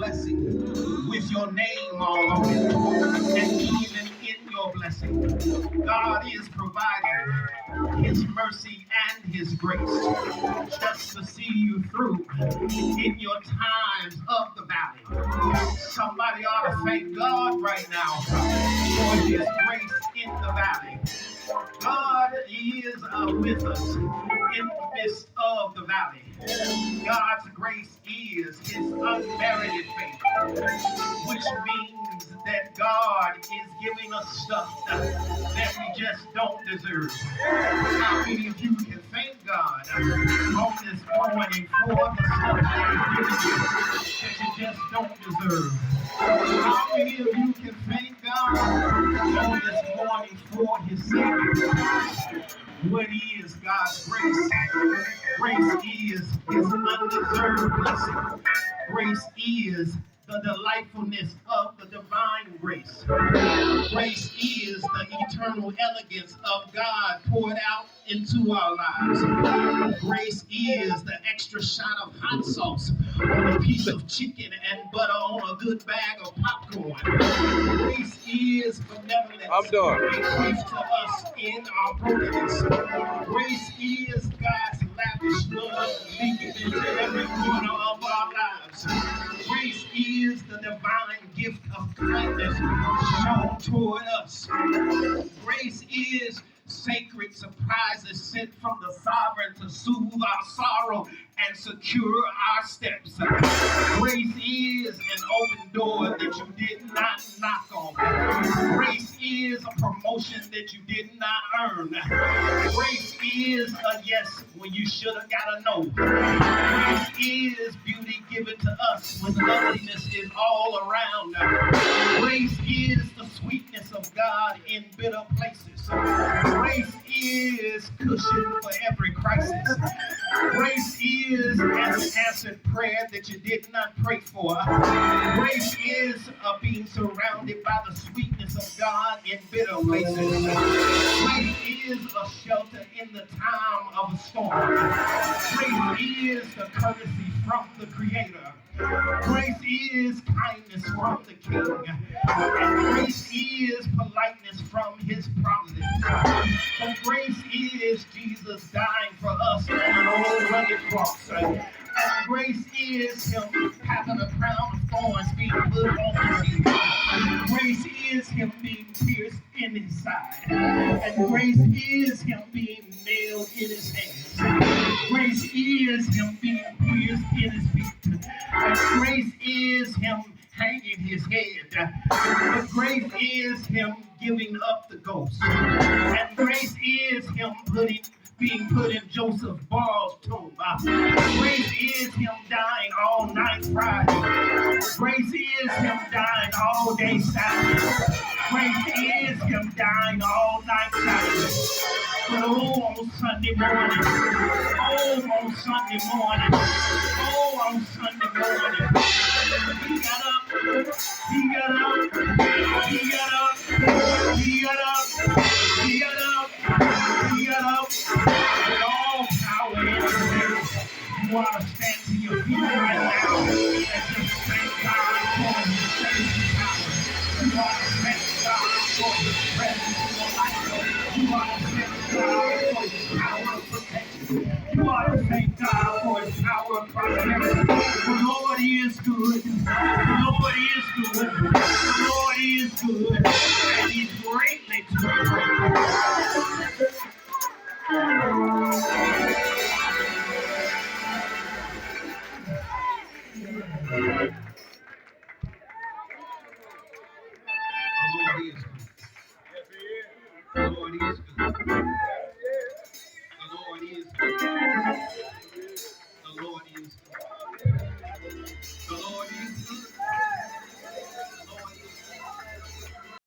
blessing with your name all on it. And even in your blessing, God is providing His mercy and His grace just to see you through in your times of the valley. Somebody ought to thank God right now for His grace in the valley. God is with us in the midst of the valley. God's grace is His unmerited favor, which means that God is giving us stuff that we just don't deserve. How many of you can thank God on this morning for the stuff that He's giving you that you just don't deserve? How many of you can thank God on this morning for His Savior? What is God's grace? Grace is His undeserved blessing. Grace is the delightfulness of the divine grace. Grace is the eternal elegance of God poured out into our lives. Grace is the extra shot of hot sauce on a piece of chicken and butter on a good bag of popcorn. Grace is benevolence bequeathed to us in our brokenness. Grace is God's lavish love leaking into every corner of our lives. Grace is the divine gift of kindness shown toward us. Grace is sacred surprises sent from the sovereign to soothe our sorrow and secure our steps. Grace is an open door that you did not knock on. Grace is a promotion that you did not earn. Grace is a yes when you should have got a no. Grace is beauty given to us when loveliness is all around. Grace is the sweetness of God in bitter places. Grace is cushion for every crisis. Grace is an answered prayer that you did not pray for. Grace is being surrounded by the sweetness of God in bitter places. Grace is a shelter in the time of a storm. Grace is the courtesy from the Creator. Grace is kindness from the King. And grace is politeness from His providence. But grace is Jesus dying for us on an old rugged cross. And grace is Him having a crown of thorns being put on His head. Grace is Him being pierced in His side. And grace is Him being nailed in His hands. Grace is Him being pierced in His feet. And grace is Him hanging His head. But grace is Him giving up the ghost. And grace is Him being put in Joseph Ball's tomb. Grace is Him dying all night Friday. Grace is Him dying all day Saturday. Grace is Him dying all night Saturday. But oh, on Sunday morning, on Sunday morning, on Sunday morning, He got up, He got up, He got up, He got up, He got up, He got up, with all power in His hands. You want to stand to your feet right now and just thank God for His saving power. You want to thank God for His presence in your life. You want to thank God for His power of protection. You want to thank God for His power of prosperity. The Lord is good. The Lord is good. The Lord is good. And He's greatly to be praised. The Lord is good. The Lord is good.